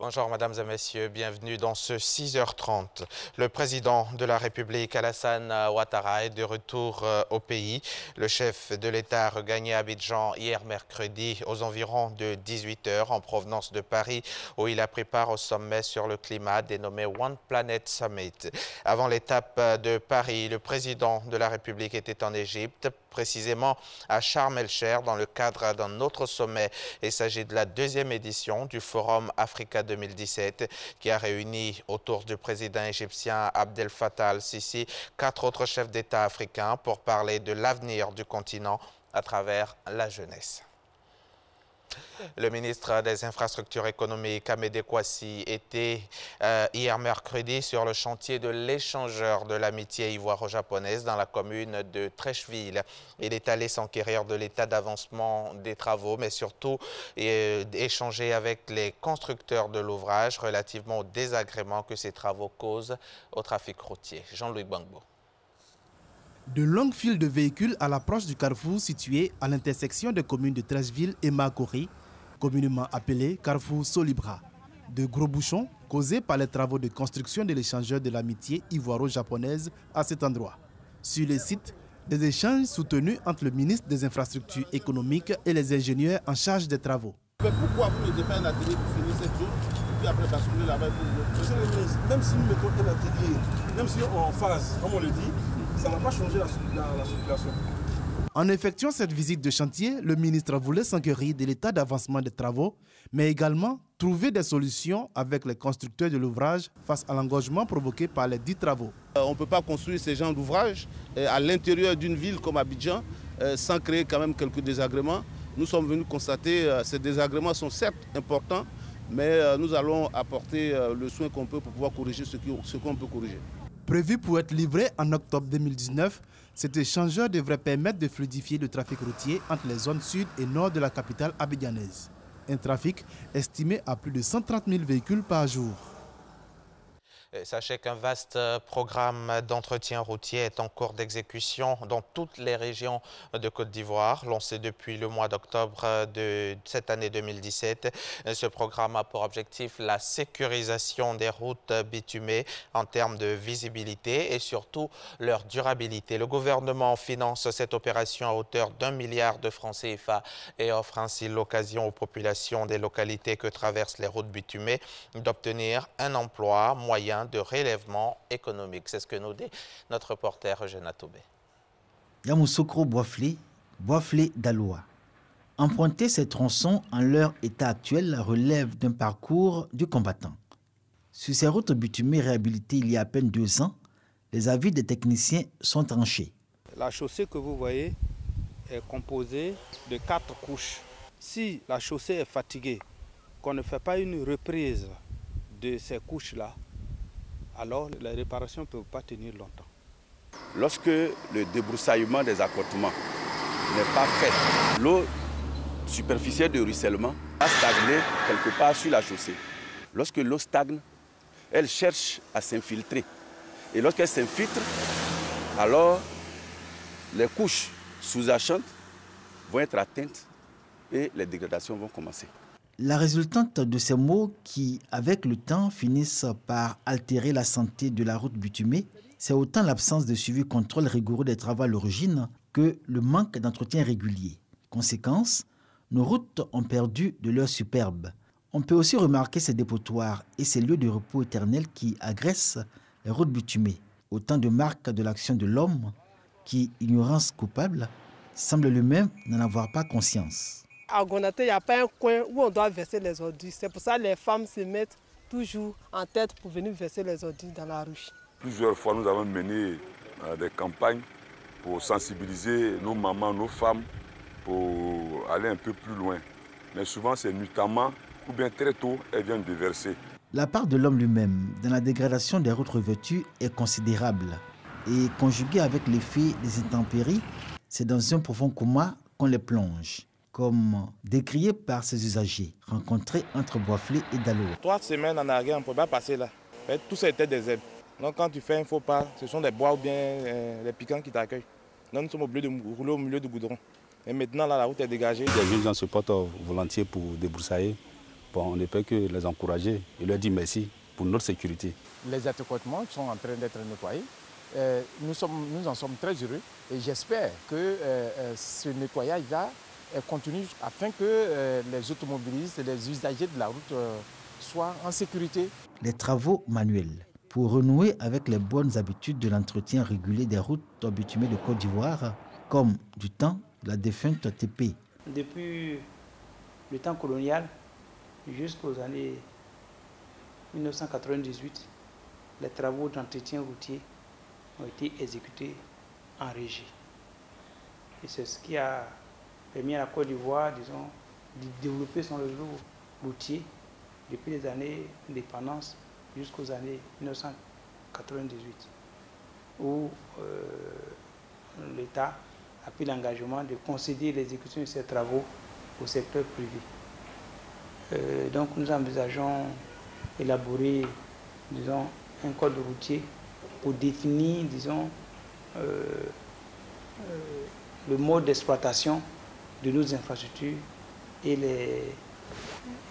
Bonjour mesdames et messieurs, bienvenue dans ce 6h30. Le président de la République, Alassane Ouattara, est de retour au pays. Le chef de l'État a regagné Abidjan hier mercredi aux environs de 18h en provenance de Paris où il a pris part au sommet sur le climat dénommé One Planet Summit. Avant l'étape de Paris, le président de la République était en Égypte, précisément à Sharm el-Cheikh dans le cadre d'un autre sommet. Il s'agit de la deuxième édition du Forum Africa 2017 qui a réuni autour du président égyptien Abdel Fattah al-Sisi 4 autres chefs d'État africains pour parler de l'avenir du continent à travers la jeunesse. Le ministre des Infrastructures économiques, Amédée Kouassi, était hier mercredi sur le chantier de l'échangeur de l'amitié ivoiro-japonaise dans la commune de Treichville. Il est allé s'enquérir de l'état d'avancement des travaux, mais surtout échanger avec les constructeurs de l'ouvrage relativement aux désagréments que ces travaux causent au trafic routier. Jean-Louis Gbangbo. De longues files de véhicules à l'approche du carrefour situé à l'intersection des communes de Treichville et Makori, communément appelé carrefour Solibra. De gros bouchons causés par les travaux de construction de l'échangeur de l'amitié ivoiro-japonaise à cet endroit. Sur le site, des échanges soutenus entre le ministre des Infrastructures économiques et les ingénieurs en charge des travaux. Mais pourquoi vous ne mettez pas un atelier pour finir cette zone et puis après basculer là-bas pour vous? Monsieur le ministre, même si nous mettons un atelier, même si on est en phase, comme on le dit, ça n'a pas changé la circulation. En effectuant cette visite de chantier, le ministre voulait s'enquérir de l'état d'avancement des travaux, mais également trouver des solutions avec les constructeurs de l'ouvrage face à l'engorgement provoqué par les dits travaux. On ne peut pas construire ces genres d'ouvrages à l'intérieur d'une ville comme Abidjan sans créer quand même quelques désagréments. Nous sommes venus constater que ces désagréments sont certes importants, mais nous allons apporter le soin qu'on peut pour pouvoir corriger ce qu'on peut corriger. Prévu pour être livré en octobre 2019, cet échangeur devrait permettre de fluidifier le trafic routier entre les zones sud et nord de la capitale abidjanaise. Un trafic estimé à plus de 130 000 véhicules par jour. Sachez qu'un vaste programme d'entretien routier est en cours d'exécution dans toutes les régions de Côte d'Ivoire, lancé depuis le mois d'octobre de cette année 2017. Ce programme a pour objectif la sécurisation des routes bitumées en termes de visibilité et surtout leur durabilité. Le gouvernement finance cette opération à hauteur d'1 milliard de francs CFA et offre ainsi l'occasion aux populations des localités que traversent les routes bitumées d'obtenir un emploi moyen de relèvement économique. C'est ce que nous dit notre reporter Eugène Atoubé. Yamoussoukro Boiflé d'Aloa. Emprunter ces tronçons en leur état actuel relève d'un parcours du combattant. Sur ces routes bitumées réhabilitées il y a à peine 2 ans, les avis des techniciens sont tranchés. La chaussée que vous voyez est composée de 4 couches. Si la chaussée est fatiguée, qu'on ne fait pas une reprise de ces couches-là, alors la réparation ne peut pas tenir longtemps. Lorsque le débroussaillement des accotements n'est pas fait, l'eau superficielle de ruissellement va stagner quelque part sur la chaussée. Lorsque l'eau stagne, elle cherche à s'infiltrer. Et lorsqu'elle s'infiltre, alors les couches sous-jacentes vont être atteintes et les dégradations vont commencer. La résultante de ces maux qui, avec le temps, finissent par altérer la santé de la route bitumée, c'est autant l'absence de suivi contrôle rigoureux des travaux à l'origine que le manque d'entretien régulier. Conséquence, nos routes ont perdu de leur superbe. On peut aussi remarquer ces dépotoirs et ces lieux de repos éternels qui agressent les routes bitumées. Autant de marques de l'action de l'homme qui, ignorance coupable, semble lui-même n'en avoir pas conscience. À Gonaté, il n'y a pas un coin où on doit verser les ordures. C'est pour ça que les femmes se mettent toujours en tête pour venir verser les ordures dans la rue. Plusieurs fois, nous avons mené des campagnes pour sensibiliser nos mamans, nos femmes, pour aller un peu plus loin. Mais souvent, c'est nuitamment ou bien très tôt, elles viennent de verser. La part de l'homme lui-même dans la dégradation des routes revêtues est considérable. Et conjuguée avec l'effet des intempéries, c'est dans un profond coma qu'on les plonge, comme décrié par ses usagers, rencontrés entre Boiflé et Daloa. 3 semaines en arrière, on ne pouvait pas passer là. Tout ça était des herbes. Donc quand tu fais un faux pas, ce sont des bois ou bien les piquants qui t'accueillent. Donc nous sommes obligés de rouler au milieu du goudron. Et maintenant, là, la route est dégagée. Les jeunes gens se portent volontiers pour débroussailler, Bon, on ne peut que les encourager et leur dire merci pour notre sécurité. Les accotements sont en train d'être nettoyés. Nous en sommes très heureux et j'espère que ce nettoyage-là continue afin que les automobilistes et les usagers de la route soient en sécurité. Les travaux manuels pour renouer avec les bonnes habitudes de l'entretien régulier des routes bitumées de Côte d'Ivoire, comme du temps de la défunte TP. Depuis le temps colonial jusqu'aux années 1998, les travaux d'entretien routier ont été exécutés en régie. Et c'est ce qui a permis à la Côte d'Ivoire, disons, de développer son réseau routier depuis les années d'indépendance jusqu'aux années 1998, où l'État a pris l'engagement de concéder l'exécution de ces travaux au secteur privé. Donc nous envisageons élaborer, disons, un code routier pour définir, disons, le mode d'exploitation de nos infrastructures et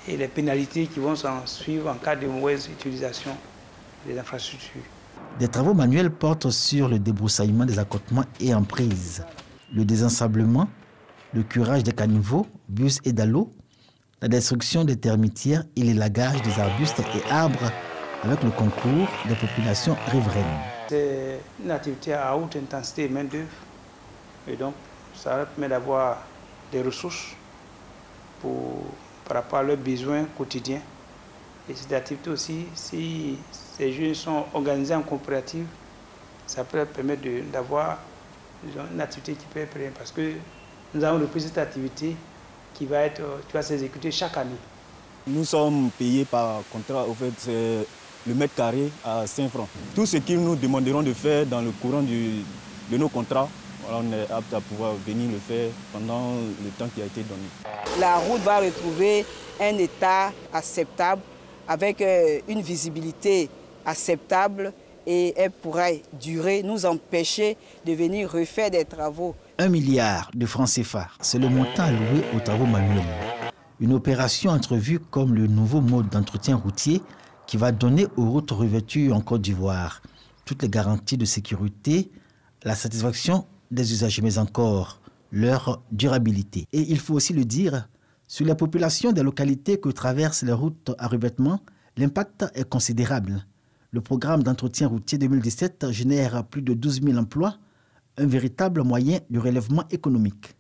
les pénalités qui vont s'en suivre en cas de mauvaise utilisation des infrastructures. Des travaux manuels portent sur le débroussaillement des accotements et emprises, le désensablement, le curage des caniveaux, bus et dallos, la destruction des termitières et l'élagage des arbustes et arbres avec le concours des populations riveraines. C'est une activité à haute intensité et main-d'œuvre, et donc ça permet d'avoir des ressources par rapport à leurs besoins quotidiens. Et cette activité aussi, si ces jeunes sont organisés en coopérative, ça peut permettre d'avoir une activité qui peut être, parce que nous avons repris cette activité qui va s'exécuter chaque année. Nous sommes payés par contrat, au fait, c'est le mètre carré à 5 francs. Tout ce que nous demanderons de faire dans le courant de nos contrats, on est apte à pouvoir venir le faire pendant le temps qui a été donné. La route va retrouver un état acceptable, avec une visibilité acceptable, et elle pourrait durer, nous empêcher de venir refaire des travaux. 1 milliard de francs CFA, c'est le montant alloué aux travaux manuels. Une opération entrevue comme le nouveau mode d'entretien routier qui va donner aux routes revêtues en Côte d'Ivoire toutes les garanties de sécurité, la satisfaction des usagers, mais encore leur durabilité. Et il faut aussi le dire, sur les populations des localités que traversent les routes à revêtement, l'impact est considérable. Le programme d'entretien routier 2017 génère plus de 12 000 emplois, un véritable moyen de relèvement économique.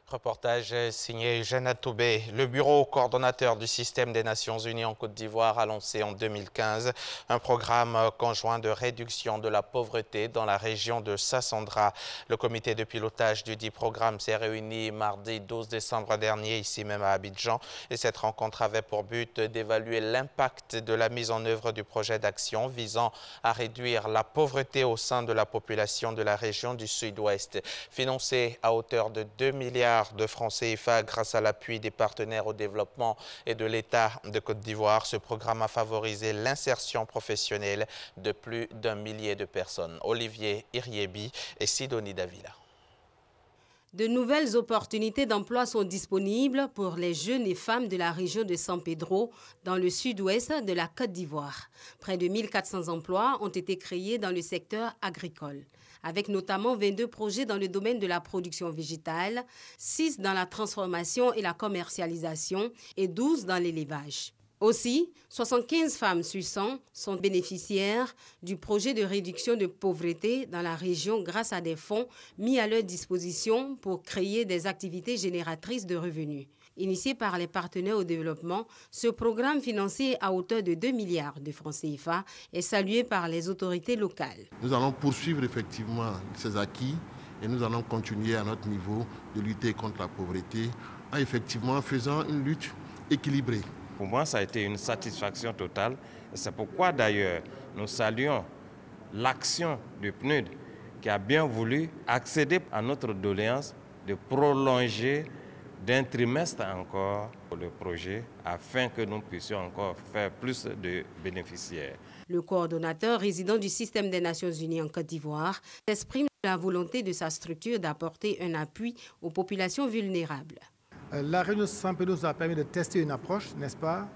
Reportage signé Jeanne Toubé. Le bureau coordonnateur du système des Nations Unies en Côte d'Ivoire a lancé en 2015 un programme conjoint de réduction de la pauvreté dans la région de Sassandra. Le comité de pilotage du dit programme s'est réuni mardi 12 décembre dernier ici même à Abidjan et cette rencontre avait pour but d'évaluer l'impact de la mise en œuvre du projet d'action visant à réduire la pauvreté au sein de la population de la région du Sud-Ouest. Financé à hauteur de 2 milliards de francs CFA grâce à l'appui des partenaires au développement et de l'État de Côte d'Ivoire. Ce programme a favorisé l'insertion professionnelle de plus d'1 millier de personnes. Olivier Iriebi et Sidonie Davila. De nouvelles opportunités d'emploi sont disponibles pour les jeunes et femmes de la région de San Pedro, dans le sud-ouest de la Côte d'Ivoire. Près de 1400 emplois ont été créés dans le secteur agricole, avec notamment 22 projets dans le domaine de la production végétale, 6 dans la transformation et la commercialisation et 12 dans l'élevage. Aussi, 75 femmes sur 100 sont bénéficiaires du projet de réduction de pauvreté dans la région grâce à des fonds mis à leur disposition pour créer des activités génératrices de revenus. Initié par les partenaires au développement, ce programme financé à hauteur de 2 milliards de francs CFA est salué par les autorités locales. Nous allons poursuivre effectivement ces acquis et nous allons continuer à notre niveau de lutter contre la pauvreté en effectivement faisant une lutte équilibrée. Pour moi, ça a été une satisfaction totale. C'est pourquoi d'ailleurs nous saluons l'action du PNUD qui a bien voulu accéder à notre doléance de prolonger d'un trimestre encore le projet afin que nous puissions encore faire plus de bénéficiaires. Le coordonnateur résident du système des Nations Unies en Côte d'Ivoire exprime la volonté de sa structure d'apporter un appui aux populations vulnérables. La réunion de Saint-Pedro nous a permis de tester une approche, n'est-ce pas,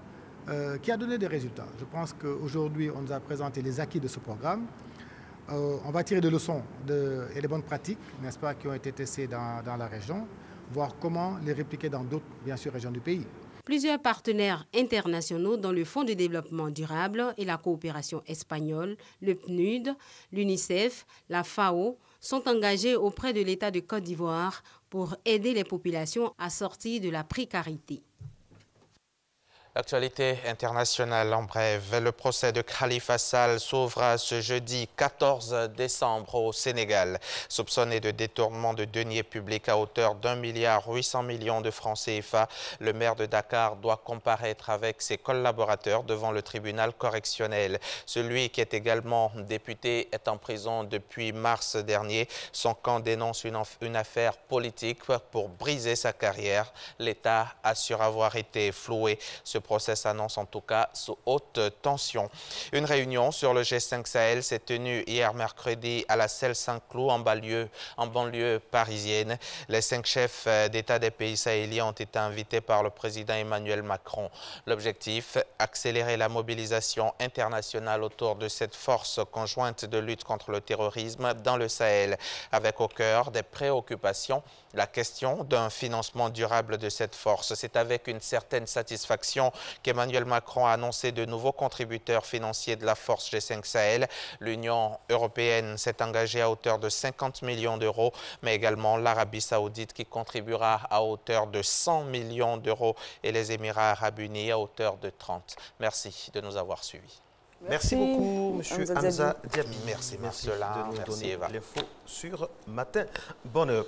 qui a donné des résultats. Je pense qu'aujourd'hui, on nous a présenté les acquis de ce programme. On va tirer des leçons et des bonnes pratiques, n'est-ce pas, qui ont été testées dans la région, voir comment les répliquer dans d'autres, bien sûr, régions du pays. Plusieurs partenaires internationaux dont le Fonds de développement durable et la coopération espagnole, le PNUD, l'UNICEF, la FAO, sont engagés auprès de l'État de Côte d'Ivoire pour aider les populations à sortir de la précarité. Actualité internationale en bref. Le procès de Khalifa Sall s'ouvre ce jeudi 14 décembre au Sénégal. Soupçonné de détournement de deniers publics à hauteur d'1,8 milliard de francs CFA, le maire de Dakar doit comparaître avec ses collaborateurs devant le tribunal correctionnel. Celui qui est également député est en prison depuis mars dernier. Son camp dénonce une affaire politique pour briser sa carrière. L'État assure avoir été floué. Ce procès s'annonce en tout cas sous haute tension. Une réunion sur le G5 Sahel s'est tenue hier mercredi à la Celle Saint-Cloud en banlieue parisienne. Les 5 chefs d'État des pays sahéliens ont été invités par le président Emmanuel Macron. L'objectif, accélérer la mobilisation internationale autour de cette force conjointe de lutte contre le terrorisme dans le Sahel, avec au cœur des préoccupations la question d'un financement durable de cette force. C'est avec une certaine satisfaction qu'Emmanuel Macron a annoncé de nouveaux contributeurs financiers de la force G5 Sahel. L'Union européenne s'est engagée à hauteur de 50 millions d'euros, mais également l'Arabie saoudite qui contribuera à hauteur de 100 millions d'euros et les Émirats arabes unis à hauteur de 30. Merci de nous avoir suivis. Merci beaucoup, M. Hamza Diaby. Merci Marcelin. de nous Merci donner Eva. l'info sur Matin Bonheur.